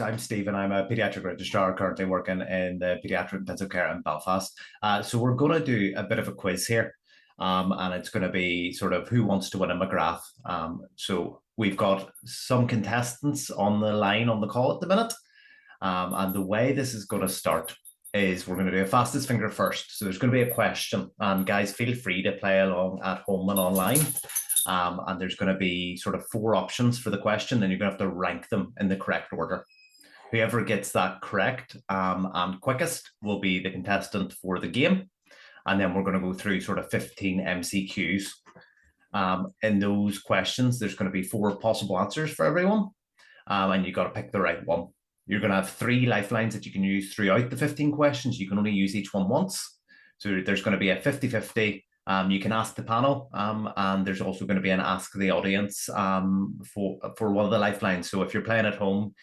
I'm Stephen. I'm a paediatric registrar currently working in the paediatric intensive care in Belfast. So we're going to do a bit of a quiz here, and it's going to be sort of who wants to win a McGrath. So we've got some contestants on the line on the call at the minute, and the way this is going to start is we're going to do a fastest finger first. So there's going to be a question, and guys, feel free to play along at home and online. And there's going to be sort of 4 options for the question, and you're going to have to rank them in the correct order. Whoever gets that correct and quickest will be the contestant for the game. And then we're going to go through sort of 15 MCQs. In those questions, there's going to be 4 possible answers for everyone. And you've got to pick the right one. You're going to have 3 lifelines that you can use throughout the 15 questions. You can only use each one once. So there's going to be a 50-50. You can ask the panel, and there's also going to be an ask the audience for one of the lifelines. So if you're playing at home,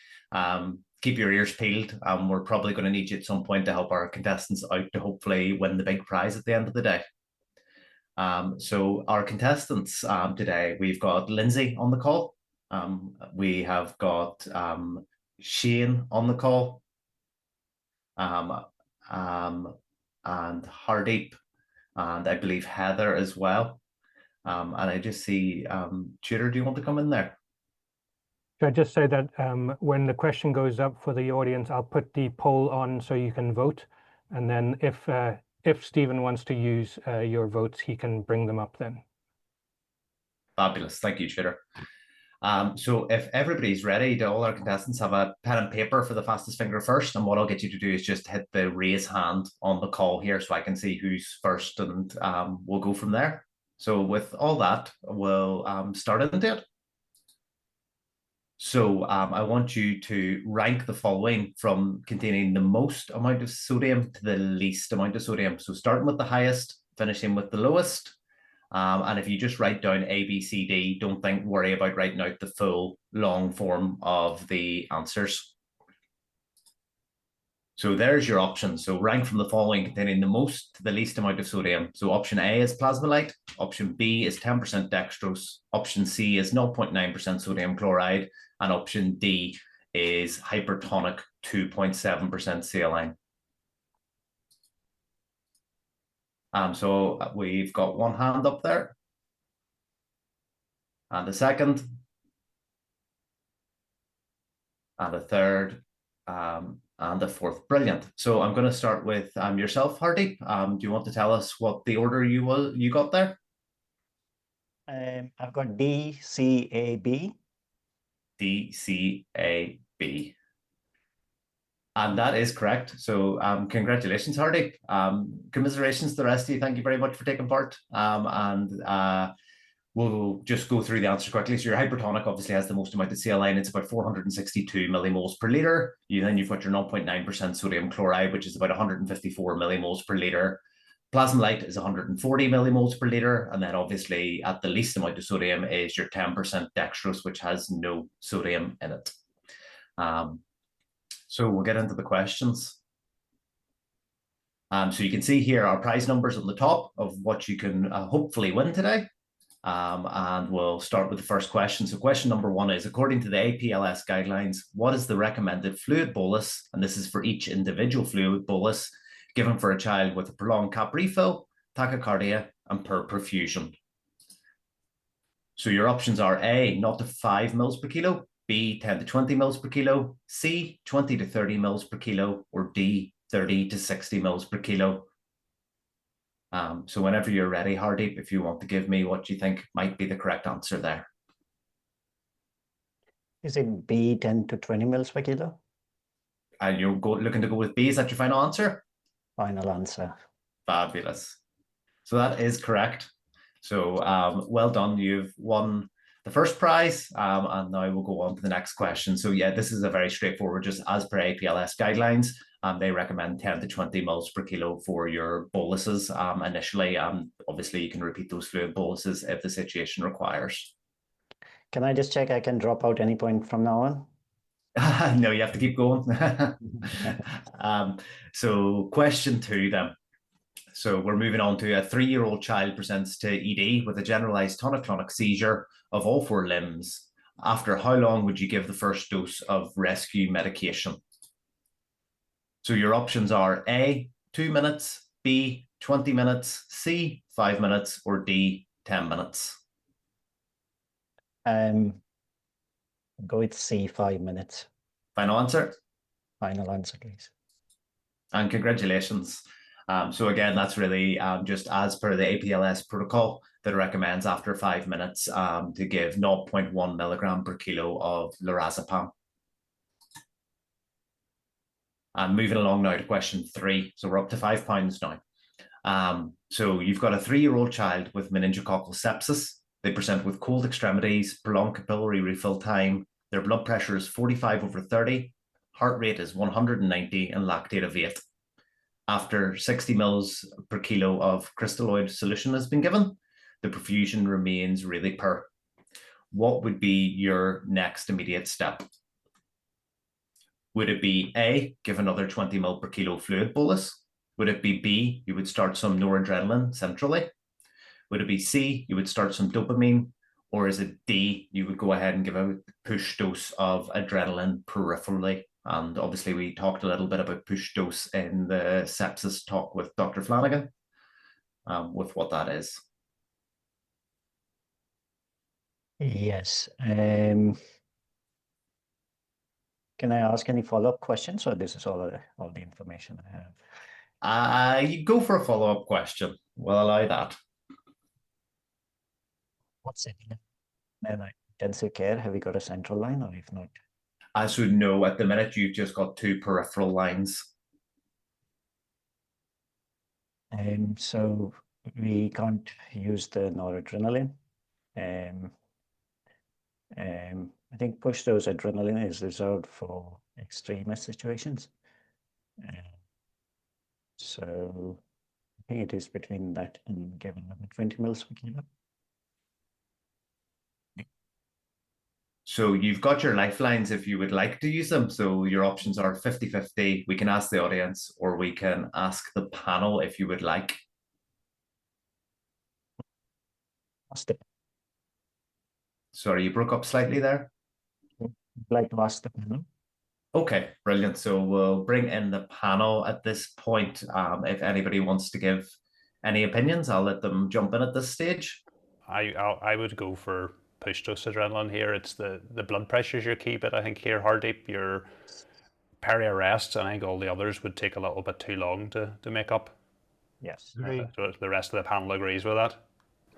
keep your ears peeled. We're probably going to need you at some point to help our contestants out to hopefully win the big prize at the end of the day. So our contestants today, we've got Lindsay on the call. We have got Shane on the call, and Hardeep, and I believe Heather as well. And I just see, Tudor, do you want to come in there? Should I just say that when the question goes up for the audience, I'll put the poll on so you can vote. And then if Stephen wants to use your votes, he can bring them up then. Fabulous. Thank you, Tudor. So if everybody's ready, do all our contestants have a pen and paper for the fastest finger first? And what I'll get you to do is just hit the raise hand on the call here so I can see who's first, and we'll go from there. So with all that, we'll start into it. So I want you to rank the following from containing the most amount of sodium to the least amount of sodium. So starting with the highest, finishing with the lowest. And if you just write down A, B, C, D, don't worry about writing out the full long form of the answers. So there's your options. So rank from the following containing the most to the least amount of sodium. So option A is plasmolite, option B is 10% dextrose, option C is 0.9% sodium chloride, and option D is hypertonic 2.7% saline. So we've got one hand up there, and a second, and a third, and a fourth. Brilliant. So I'm going to start with yourself, Hardeep. Do you want to tell us what the order you got there? I've got D, C, A, B. D, C, A, B. And that is correct. So congratulations, Hardy. Commiserations to the rest of you. Thank you very much for taking part. We'll just go through the answer quickly. So your hypertonic obviously has the most amount of saline. It's about 462 millimoles per liter. Then you've got your 0.9% sodium chloride, which is about 154 millimoles per liter. Plasmolite is 140 millimoles per liter. And then obviously at the least amount of sodium is your 10% dextrose, which has no sodium in it. So we'll get into the questions. So you can see here our prize numbers on the top of what you can hopefully win today. And we'll start with the first question. So question number 1 is, according to the APLS guidelines, what is the recommended fluid bolus? And this is for each individual fluid bolus given for a child with a prolonged cap refill, tachycardia, and per perfusion. So your options are A, 0 to 5 mils per kilo, B, 10 to 20 mils per kilo, C, 20 to 30 mils per kilo, or D, 30 to 60 mils per kilo. So whenever you're ready, Hardeep, if you want to give me what you think might be the correct answer there. Is it B, 10 to 20 mils per kilo? And you're looking to go with B, is that your final answer? Final answer. Fabulous. So that is correct. So well done, you've won the first prize, and now we'll go on to the next question. So yeah, this is a very straightforward, just as per APLS guidelines, they recommend 10 to 20 mils per kilo for your boluses initially. Obviously, you can repeat those fluid boluses if the situation requires. Can I just check I can drop out any point from now on? No, you have to keep going. So question 2 then. So we're moving on to a 3-year-old child presents to ED with a generalized tonic-clonic seizure of all 4 limbs after how long would you give the first dose of rescue medication? So your options are A, 2 minutes, B, 20 minutes, C, 5 minutes, or D, 10 minutes. Go with C, 5 minutes. Final answer? Final answer, please. And congratulations. So again, that's really just as per the APLS protocol that recommends after 5 minutes to give 0.1 milligram per kilo of lorazepam. Moving along now to question 3. So we're up to £5 now. So you've got a 3-year-old child with meningococcal sepsis. They present with cold extremities, prolonged capillary refill time. Their blood pressure is 45/30. Heart rate is 190 and lactate of 8. After 60 mils per kilo of crystalloid solution has been given, the perfusion remains really poor. What would be your next immediate step? Would it be A, give another 20 mil per kilo fluid bolus? Would it be B, you would start some noradrenaline centrally? Would it be C, you would start some dopamine? Or is it D, you would go ahead and give a push dose of adrenaline peripherally? And obviously we talked a little bit about push dose in the sepsis talk with Dr. Flanagan, with what that is. Yes. Can I ask any follow-up questions, or this is all the information I have? You go for a follow-up question. We'll allow that. What's it? Intensive care, have we got a central line, or if not? I should know at the minute you've just got 2 peripheral lines. So we can't use the noradrenaline. I think push dose adrenaline is reserved for extremist situations. So I think it is between that and giving 20 mils per kilo. So you've got your lifelines if you would like to use them. So your options are 50-50. We can ask the audience, or we can ask the panel if you would like. Ask the, Sorry, you broke up slightly there. I'd like to ask the panel. Okay, brilliant. So we'll bring in the panel at this point. If anybody wants to give any opinions, I'll let them jump in at this stage. I would go for push dose adrenaline here. It's the blood pressure is your key bit, I think, here. Heartbeat, your peri-arrests, and I think all the others would take a little bit too long to make up. Yes. So the rest of the panel agrees with that.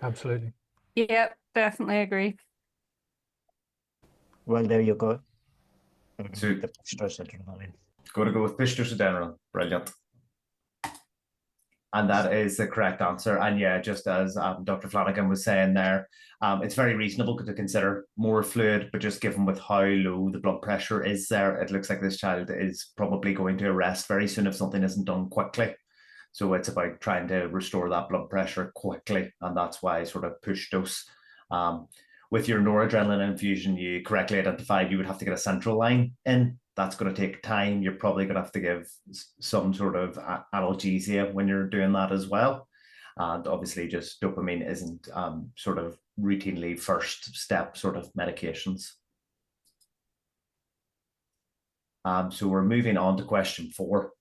Absolutely. Yeah, definitely agree. Well, there you go. So The push dose adrenaline. Going to go with push dose adrenaline. Brilliant. And that is the correct answer. And yeah, just as Dr. Flanagan was saying there, it's very reasonable to consider more fluid, but just given with how low the blood pressure is there, it looks like this child is probably going to arrest very soon if something isn't done quickly. So it's about trying to restore that blood pressure quickly. And that's why sort of push dose. With your noradrenaline infusion, you correctly identified you would have to get a central line in. That's going to take time. You're probably going to have to give some sort of analgesia when you're doing that as well. And obviously just dopamine isn't sort of routinely first step sort of medications. So we're moving on to question 4.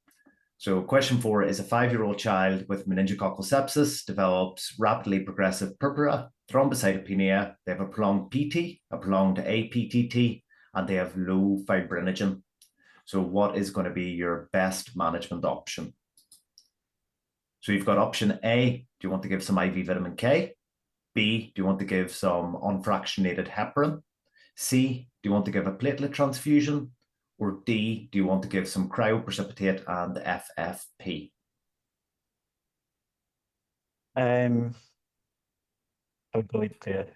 So question 4 is a 5-year-old child with meningococcal sepsis develops rapidly progressive purpura, thrombocytopenia. They have a prolonged PT, a prolonged APTT, and they have low fibrinogen. So what is going to be your best management option? So you've got option A, do you want to give some IV vitamin K? B, do you want to give some unfractionated heparin? C, do you want to give a platelet transfusion? Or D, do you want to give some cryoprecipitate and FFP? I'll go with the.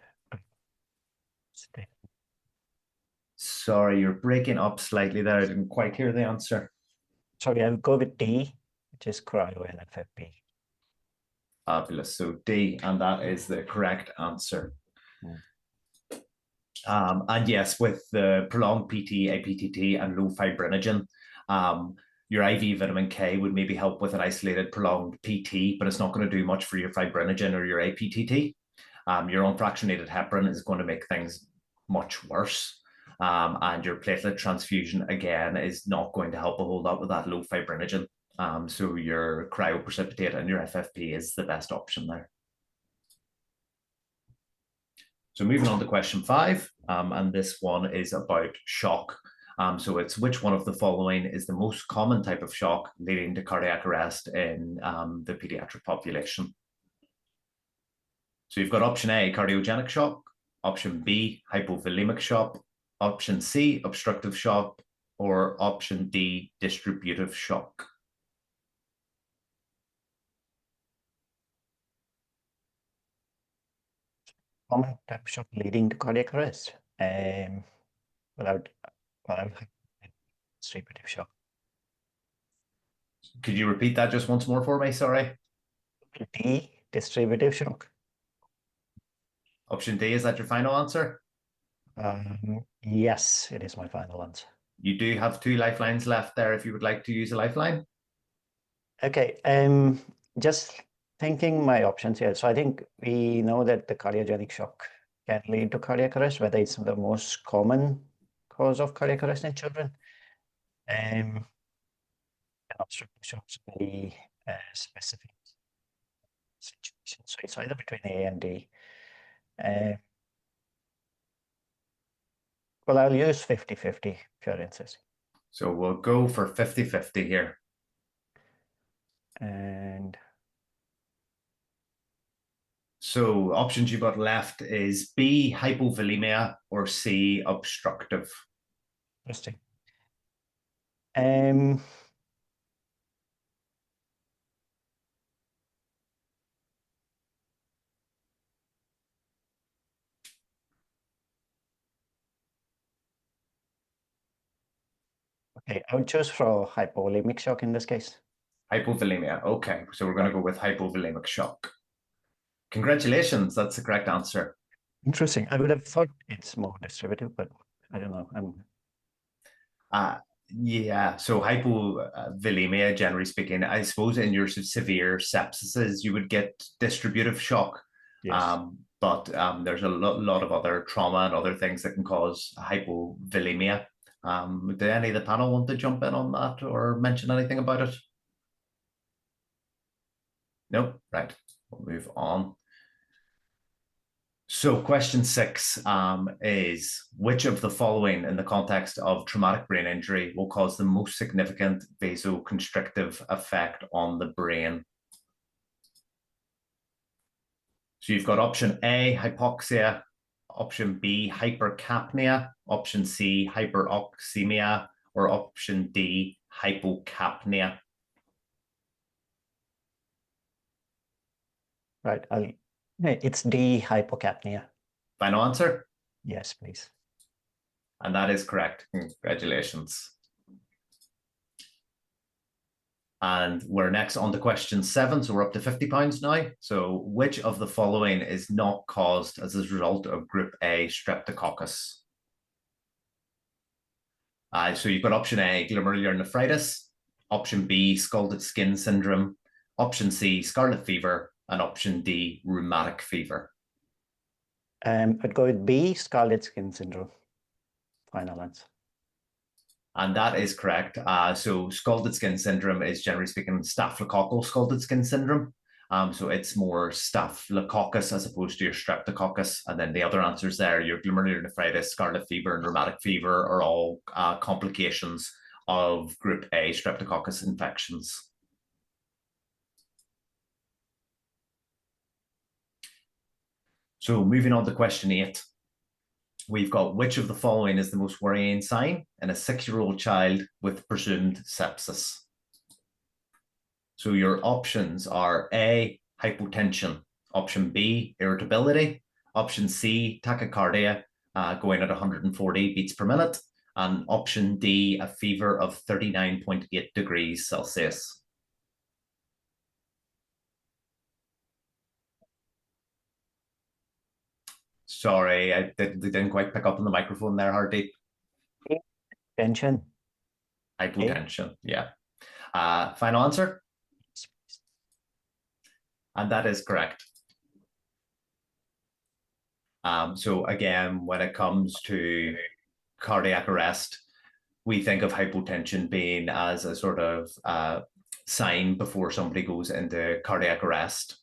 Sorry, you're breaking up slightly there. I didn't quite hear the answer. Sorry, I'll go with D, which is cryo and FFP. Fabulous. So D, and that is the correct answer. And yes, with the prolonged PT, APTT, and low fibrinogen, your IV vitamin K would maybe help with an isolated prolonged PT, but it's not going to do much for your fibrinogen or your APTT. Your unfractionated heparin is going to make things much worse. And your platelet transfusion, again, is not going to help a whole lot with that low fibrinogen. So your cryoprecipitate and your FFP is the best option there. So moving on to question 5, and this one is about shock. So it's which one of the following is the most common type of shock leading to cardiac arrest in the pediatric population? So you've got option A, cardiogenic shock, option B, hypovolemic shock, option C, obstructive shock, or option D, distributive shock. Common type of shock leading to cardiac arrest. Without distributive shock. Could you repeat that just once more for me? Sorry. D, distributive shock. Option D, is that your final answer? Yes, it is my final answer. You do have 2 lifelines left there if you would like to use a lifeline. Okay, just thinking my options here. So I think we know that the cardiogenic shock can lead to cardiac arrest, whether it's the most common cause of cardiac arrest in children. And obstructive shocks very specific situation. So it's either between A and D. Well, I'll use 50-50 if you're insisting. So we'll go for 50-50 here. And so options you've got left is B, hypovolemia, or C, obstructive. interesting. Okay, I would choose for hypovolemic shock in this case. Hypovolemia. Okay, so we're going to go with hypovolemic shock. Congratulations, that's the correct answer. Interesting. I would have thought it's more distributive, but I don't know. Yeah, so hypovolemia, generally speaking, I suppose in your severe sepsises, you would get distributive shock. Yes. But there's a lot of other trauma and other things that can cause hypovolemia. Do any of the panel want to jump in on that or mention anything about it? No? Right, we'll move on. So question 6 is which of the following in the context of traumatic brain injury will cause the most significant vasoconstrictive effect on the brain? So you've got option A, hypoxia, option B, hypercapnia, option C, hyperoxemia, or option D, hypocapnia. Right. It's D, hypocapnia. Final answer? Yes, please. And that is correct. Congratulations. And we're next on to question 7. So we're up to £50 now. So which of the following is not caused as a result of group A streptococcus? So you've got option A, glomerular nephritis, option B, scalded skin syndrome, option C, scarlet fever, and option D, rheumatic fever. I'd go with B, scarlet skin syndrome. Final answer. And that is correct. So scalded skin syndrome is, generally speaking, staphylococcal scalded skin syndrome. So it's more staphylococcus as opposed to your streptococcus. And then the other answers there, your glomerular nephritis, scarlet fever, and rheumatic fever are all complications of group A streptococcus infections. So moving on to question 8. We've got which of the following is the most worrying sign in a 6-year-old child with presumed sepsis? So your options are A, hypotension, option B, irritability, option C, tachycardia, going at 140 beats per minute, and option D, a fever of 39.8 degrees Celsius. Sorry, I didn't quite pick up on the microphone there, Hardeep. Tension. Hypotension, yeah. Final answer? And that is correct. So again, when it comes to cardiac arrest, we think of hypotension being as a sort of sign before somebody goes into cardiac arrest.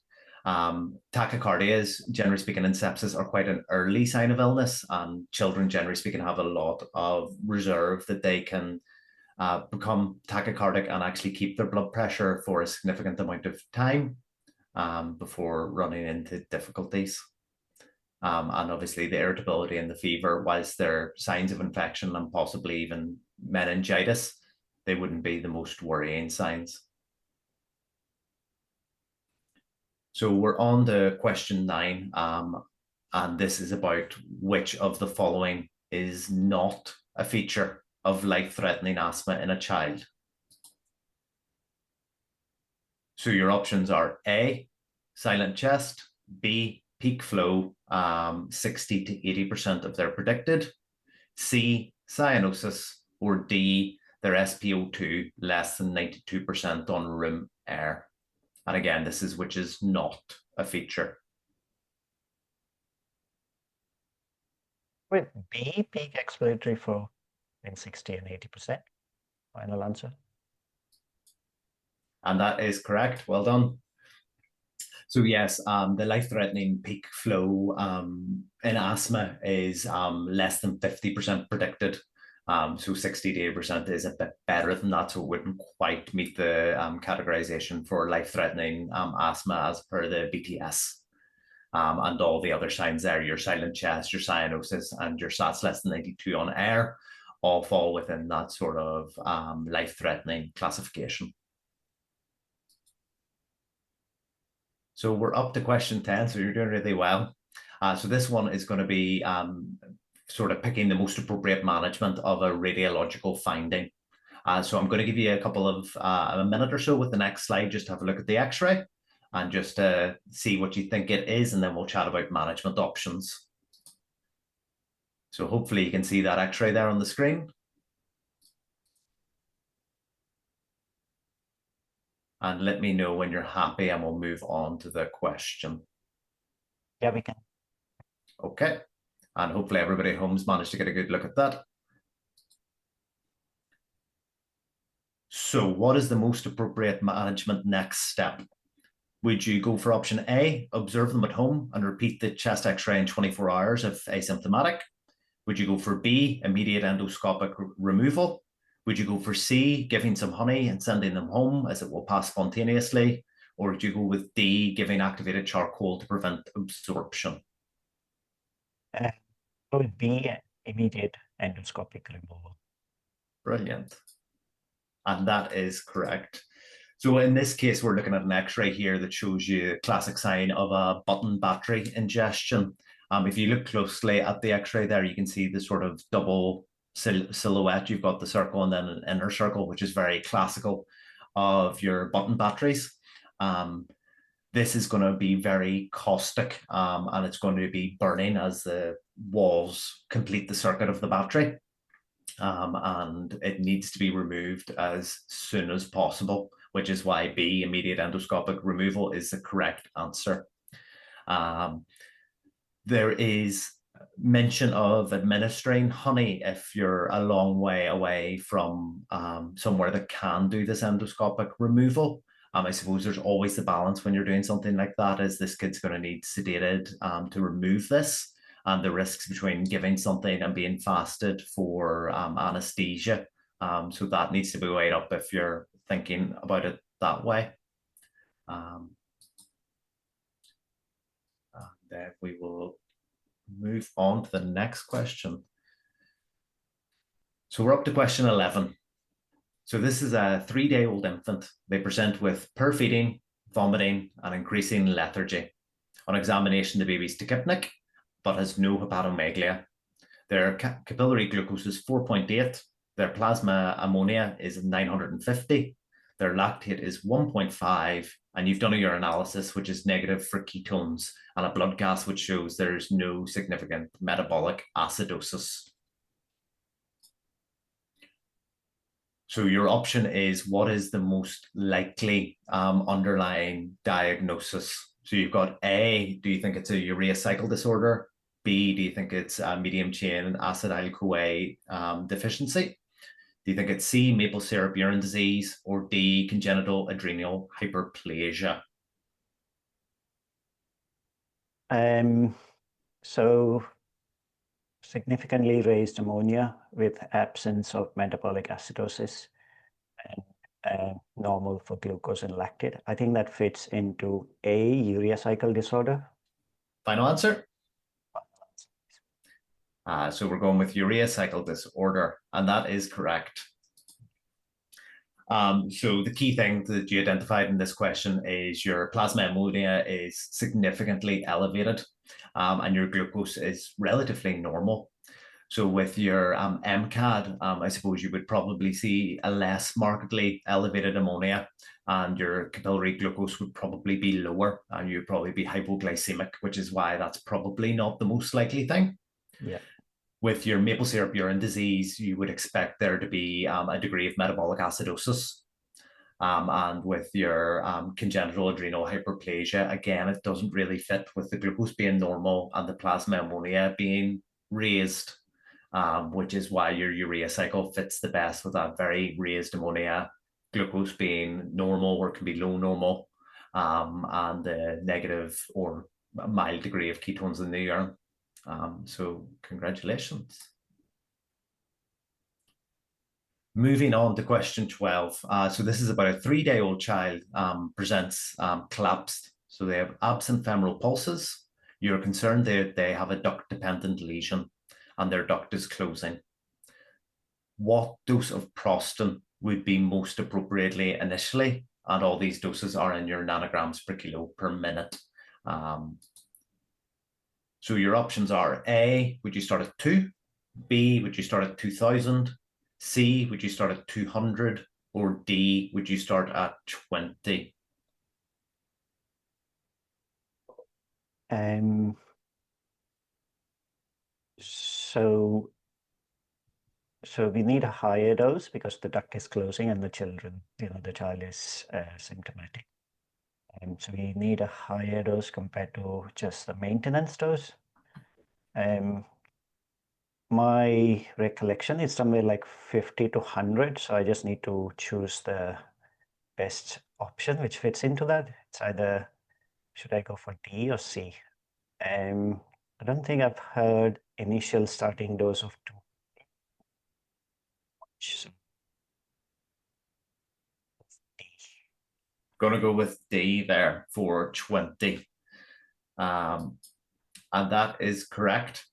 Tachycardias, generally speaking, and sepsis are quite an early sign of illness, and children, generally speaking, have a lot of reserve that they can become tachycardic and actually keep their blood pressure for a significant amount of time before running into difficulties. And obviously the irritability and the fever, whilst they're signs of infection and possibly even meningitis, they wouldn't be the most worrying signs. So we're on to question 9, and this is about which of the following is not a feature of life-threatening asthma in a child. So your options are A, silent chest, B, peak flow, 60 to 80% of their predicted, C, cyanosis, or D, their SpO2 less than 92% on room air. And again, this is which is not a feature. With B, peak expiratory flow in 60 and 80%. Final answer. And that is correct. Well done. So yes, the life-threatening peak flow in asthma is less than 50% predicted. So 60 to 80% is a bit better than that, so it wouldn't quite meet the categorization for life-threatening asthma as per the BTS. And all the other signs there, your silent chest, your cyanosis, and your SATs less than 92 on air, all fall within that sort of life-threatening classification. So we're up to question 10, so you're doing really well. So this one is going to be sort of picking the most appropriate management of a radiological finding. So I'm going to give you a couple of a minute or so with the next slide, just to have a look at the x-ray and just see what you think it is, and then we'll chat about management options. So hopefully you can see that x-ray there on the screen. And let me know when you're happy and we'll move on to the question. Yeah, we can. Okay. And hopefully everybody at home's managed to get a good look at that. So what is the most appropriate management next step? Would you go for option A, observe them at home and repeat the chest x-ray in 24 hours if asymptomatic? Would you go for B, immediate endoscopic removal? Would you go for C, giving some honey and sending them home as it will pass spontaneously? Or would you go with D, giving activated charcoal to prevent absorption? Would be immediate endoscopic removal. Brilliant. And that is correct. So in this case, we're looking at an x-ray here that shows you a classic sign of a button battery ingestion. If you look closely at the x-ray there, you can see the sort of double silhouette. You've got the circle and then an inner circle, which is very classical of your button batteries. This is going to be very caustic and it's going to be burning as the walls complete the circuit of the battery. And it needs to be removed as soon as possible, which is why B, immediate endoscopic removal, is the correct answer. There is mention of administering honey if you're a long way away from somewhere that can do this endoscopic removal. I suppose there's always the balance when you're doing something like that, is this kid's going to need sedated to remove this, and the risks between giving something and being fasted for anesthesia. So that needs to be weighed up if you're thinking about it that way. And then we will move on to the next question. So we're up to question 11. So this is a 3-day-old infant. They present with poor feeding, vomiting, and increasing lethargy. On examination, the baby's tachypnic, but has no hepatomegaly. Their capillary glucose is 4.8. Their plasma ammonia is 950. Their lactate is 1.5. And you've done a urinalysis, which is negative for ketones, and a blood gas, which shows there's no significant metabolic acidosis. So your option is, what is the most likely underlying diagnosis? So you've got A, do you think it's a urea cycle disorder? B, do you think it's medium chain acetyl-CoA deficiency? Do you think it's C, maple syrup urine disease, or D, congenital adrenal hyperplasia? So significantly raised ammonia with absence of metabolic acidosis and normal for glucose and lactate. I think that fits into A, urea cycle disorder. Final answer? So we're going with urea cycle disorder, and that is correct. So the key thing that you identified in this question is your plasma ammonia is significantly elevated, and your glucose is relatively normal. So with your MCAD, I suppose you would probably see a less markedly elevated ammonia, and your capillary glucose would probably be lower, and you'd probably be hypoglycemic, which is why that's probably not the most likely thing. Yeah. With your maple syrup urine disease, you would expect there to be a degree of metabolic acidosis. And with your congenital adrenal hyperplasia, again, it doesn't really fit with the glucose being normal and the plasma ammonia being raised, which is why your urea cycle fits the best with that very raised ammonia, glucose being normal or can be low normal, and the negative or a mild degree of ketones in the urine. So congratulations. Moving on to question 12. So this is about a 3-day-old child presents collapsed. So they have absent femoral pulses. You're concerned that they have a duct-dependent lesion and their duct is closing. What dose of Prostin would be most appropriately initially? And all these doses are in your nanograms per kilo per minute. So your options are A, would you start at 2? B, would you start at 2000? C, would you start at 200? Or D, would you start at 20? So we need a higher dose because the duct is closing and the child is symptomatic. So we need a higher dose compared to just the maintenance dose. My recollection is somewhere like 50 to 100. So I just need to choose the best option which fits into that. It's either, should I go for D or C? I don't think I've heard initial starting dose of 2. So D. Gonna go with D there for 20. And that is correct.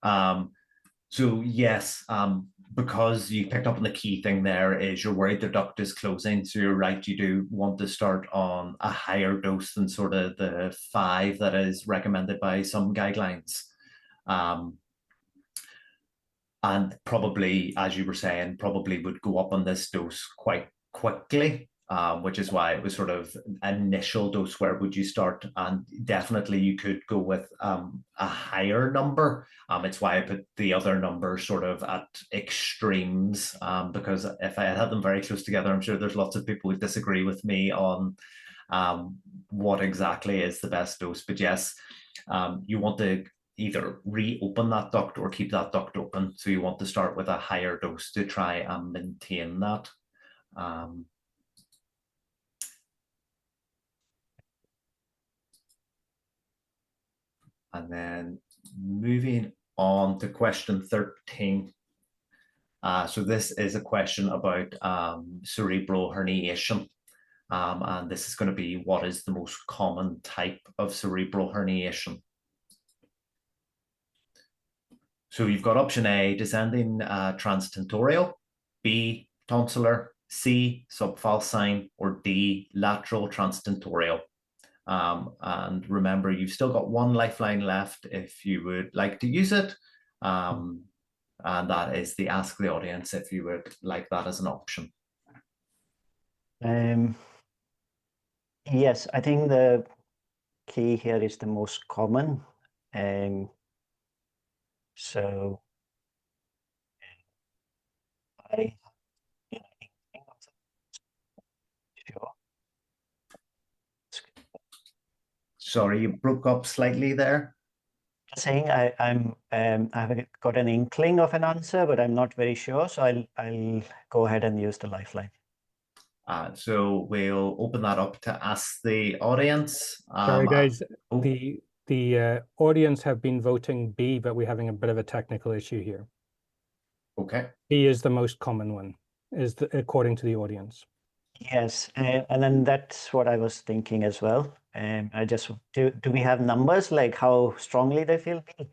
So yes, because you picked up on the key thing there is you're worried the duct is closing. So you're right, you do want to start on a higher dose than sort of the 5 that is recommended by some guidelines. And probably, as you were saying, probably would go up on this dose quite quickly, which is why it was sort of initial dose, where would you start? And definitely you could go with a higher number. It's why I put the other number sort of at extremes, because if I had them very close together, I'm sure there's lots of people who disagree with me on what exactly is the best dose. But yes, you want to either reopen that duct or keep that duct open. So you want to start with a higher dose to try and maintain that. And then moving on to question 13. So this is a question about cerebral herniation. And this is going to be, what is the most common type of cerebral herniation? So you've got option A, descending transtentorial, B, tonsillar, C, subfalcine, or D, lateral transtentorial. And remember, you've still got one lifeline left if you would like to use it. And that is the ask the audience if you would like that as an option. Yes, I think the key here is the most common. So I sure. Sorry, you broke up slightly there. saying I've got an inkling of an answer, but I'm not very sure. So I'll go ahead and use the lifeline. So we'll open that up to ask the audience. Sorry, guys. oh. The audience have been voting B, but we're having a bit of a technical issue here. Okay. B is the most common one, according to the audience. Yes, and then that's what I was thinking as well. I just do we have numbers like how strongly they feel B?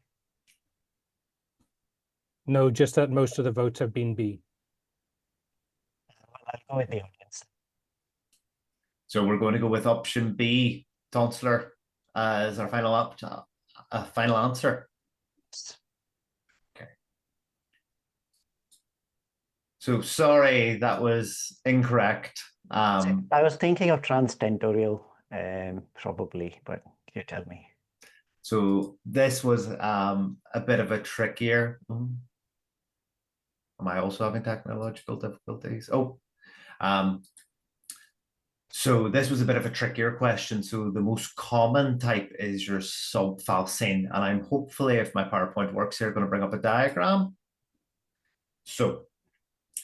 No, just that most of the votes have been B. Well, I'll go with the audience. So we're going to go with option B, Tonslor, as our final answer. Okay. So sorry, that was incorrect. I was thinking of transtentorial, probably, but you tell me. So this was a bit of a trickier. Am I also having technological difficulties? So this was a bit of a trickier question. So the most common type is your subfalcine, and I'm hopefully, if my PowerPoint works here, going to bring up a diagram. So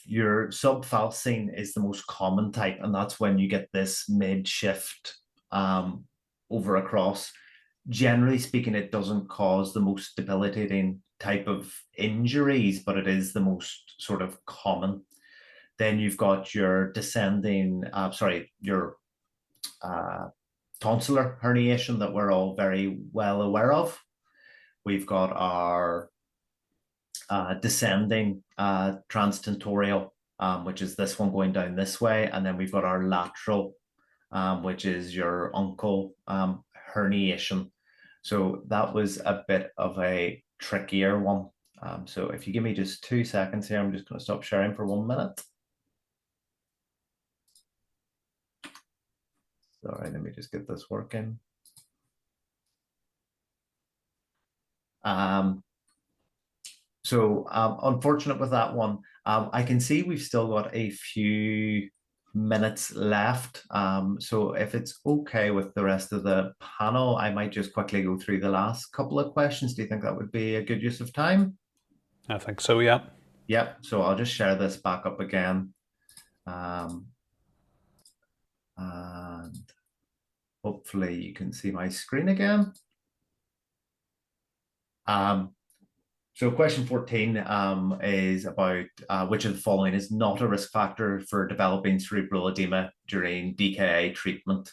your subfalcine is the most common type, and that's when you get this mid-shift over across. Generally speaking, it doesn't cause the most debilitating type of injuries, but it is the most sort of common. Then you've got your descending, your tonsillar herniation that we're all very well aware of. We've got our descending transtentorial, which is this one going down this way. And then we've got our lateral, which is your uncle herniation. So that was a bit of a trickier one. So if you give me just 2 seconds here, I'm just going to stop sharing for 1 minute. Sorry, let me just get this working. Unfortunate with that one. I can see we've still got a few minutes left. So if it's okay with the rest of the panel, I might just quickly go through the last couple of questions. Do you think that would be a good use of time? I think so, yeah. Yep, so I'll just share this back up again. And hopefully you can see my screen again. So question 14 is about which of the following is not a risk factor for developing cerebral edema during DKA treatment.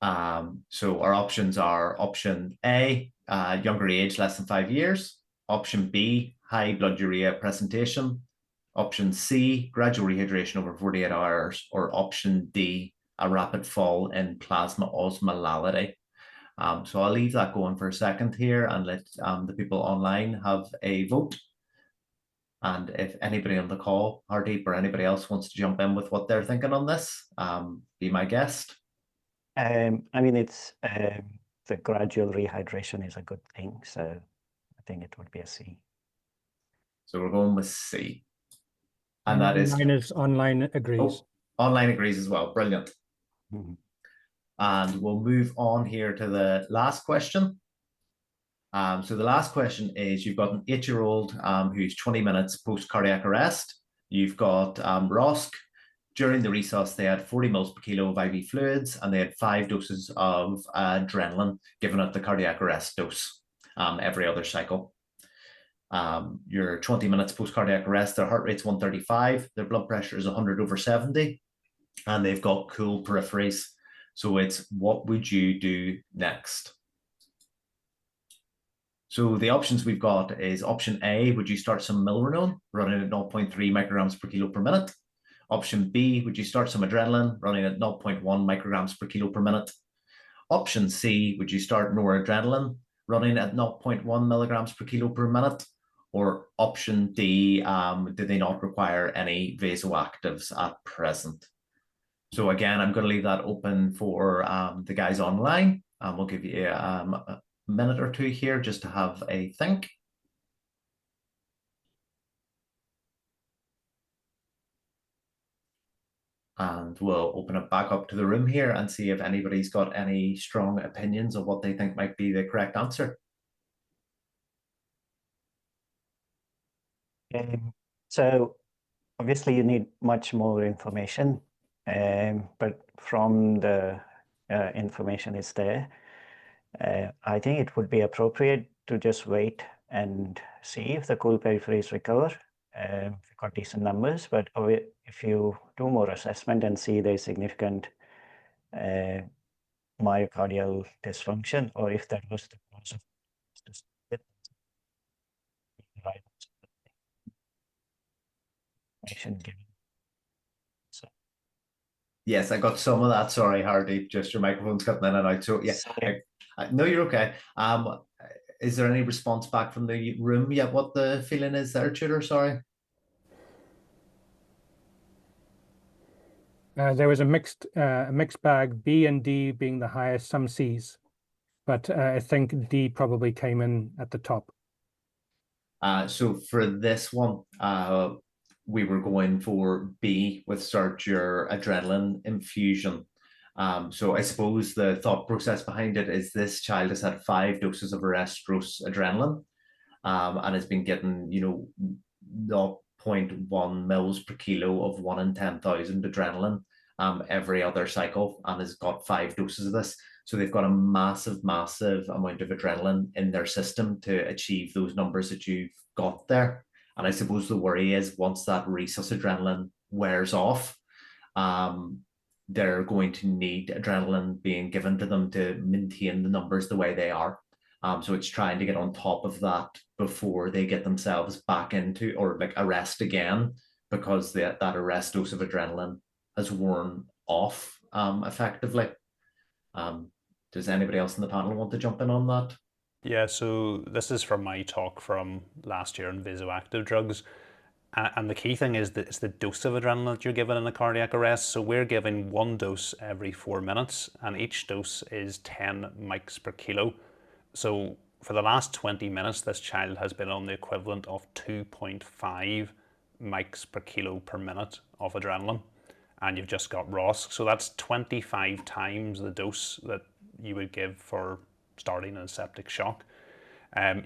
So our options are option A, younger age, less than 5 years. Option B, high blood urea presentation. Option C, gradual rehydration over 48 hours. Or option D, a rapid fall in plasma osmolality. So I'll leave that going for a second here and let the people online have a vote. And if anybody on the call, Hardeep or anybody else wants to jump in with what they're thinking on this, be my guest. I mean, it's the gradual rehydration is a good thing, so I think it would be a C. So we're going with C. And that is... Online agrees. Oh, online agrees as well. Brilliant. Mm-hmm. And we'll move on here to the last question. So the last question is, you've got an 8-year-old who's 20 minutes post-cardiac arrest. You've got ROSC. During the resus, they had 40 mils per kilo of IV fluids, and they had 5 doses of adrenaline given at the cardiac arrest dose every other cycle. Your 20 minutes post-cardiac arrest, their heart rate's 135, their blood pressure is 100/70, and they've got cool peripheries. So it's, what would you do next? So the options we've got is option A, would you start some milrinone running at 0.3 micrograms per kilo per minute? Option B, would you start some adrenaline running at 0.1 micrograms per kilo per minute? Option C, would you start noradrenaline running at 0.1 milligrams per kilo per minute? Or option D, do they not require any vasoactives at present? So again, I'm going to leave that open for the guys online. We'll give you a minute or two here just to have a think. And we'll open it back up to the room here and see if anybody's got any strong opinions of what they think might be the correct answer. So obviously you need much more information, but from the information is there, I think it would be appropriate to just wait and see if the cool peripheries recover. We've got decent numbers, but if you do more assessment and see there's significant myocardial dysfunction, or if that was the cause of right information given. So, yes, I got some of that. Sorry, Hardy, just your microphone's cutting in and out. So yeah, no, you're okay. Is there any response back from the room yet? What the feeling is there, Tudor? Sorry. There was a mixed bag, B and D being the highest, some C's, but I think D probably came in at the top. So for this one, we were going for B with start your adrenaline infusion. So I suppose the thought process behind it is this child has had 5 doses of arrest dose adrenaline, and has been getting, 0.1 mils per kilo of 1 in 10,000 adrenaline every other cycle, and has got 5 doses of this. So they've got a massive, massive amount of adrenaline in their system to achieve those numbers that you've got there. And I suppose the worry is once that resus adrenaline wears off, they're going to need adrenaline being given to them to maintain the numbers the way they are. So it's trying to get on top of that before they get themselves back into or like arrest again, because that arrest dose of adrenaline has worn off effectively. Does anybody else in the panel want to jump in on that? Yeah, so this is from my talk from last year on vasoactive drugs. And the key thing is that it's the dose of adrenaline that you're given in a cardiac arrest. So we're giving 1 dose every 4 minutes, and each dose is 10 mics per kilo. So for the last 20 minutes, this child has been on the equivalent of 2.5 mics per kilo per minute of adrenaline, and you've just got ROSC. So that's 25 times the dose that you would give for starting an septic shock.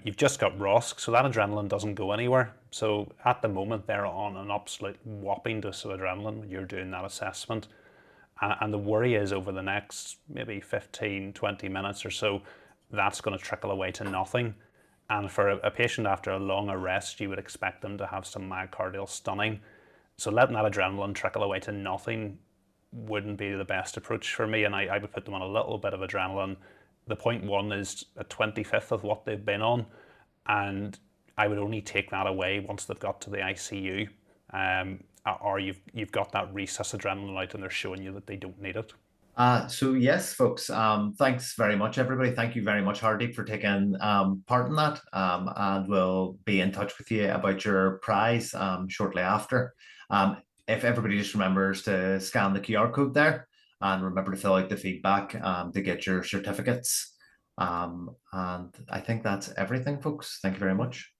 You've just got ROSC, so that adrenaline doesn't go anywhere. So at the moment, they're on an absolute whopping dose of adrenaline when you're doing that assessment. And the worry is over the next maybe 15, 20 minutes or so, that's going to trickle away to nothing. And for a patient after a long arrest, you would expect them to have some myocardial stunning. So letting that adrenaline trickle away to nothing wouldn't be the best approach for me, and I would put them on a little bit of adrenaline. The 0.1 is a 25th of what they've been on, and I would only take that away once they've got to the ICU, or you've got that resus adrenaline out and they're showing you that they don't need it. So yes, folks, thanks very much, everybody. Thank you very much, Hardeep, for taking part in that, and we'll be in touch with you about your prize shortly after. If everybody just remembers to scan the QR code there, and remember to fill out the feedback to get your certificates. And I think that's everything, folks. Thank you very much.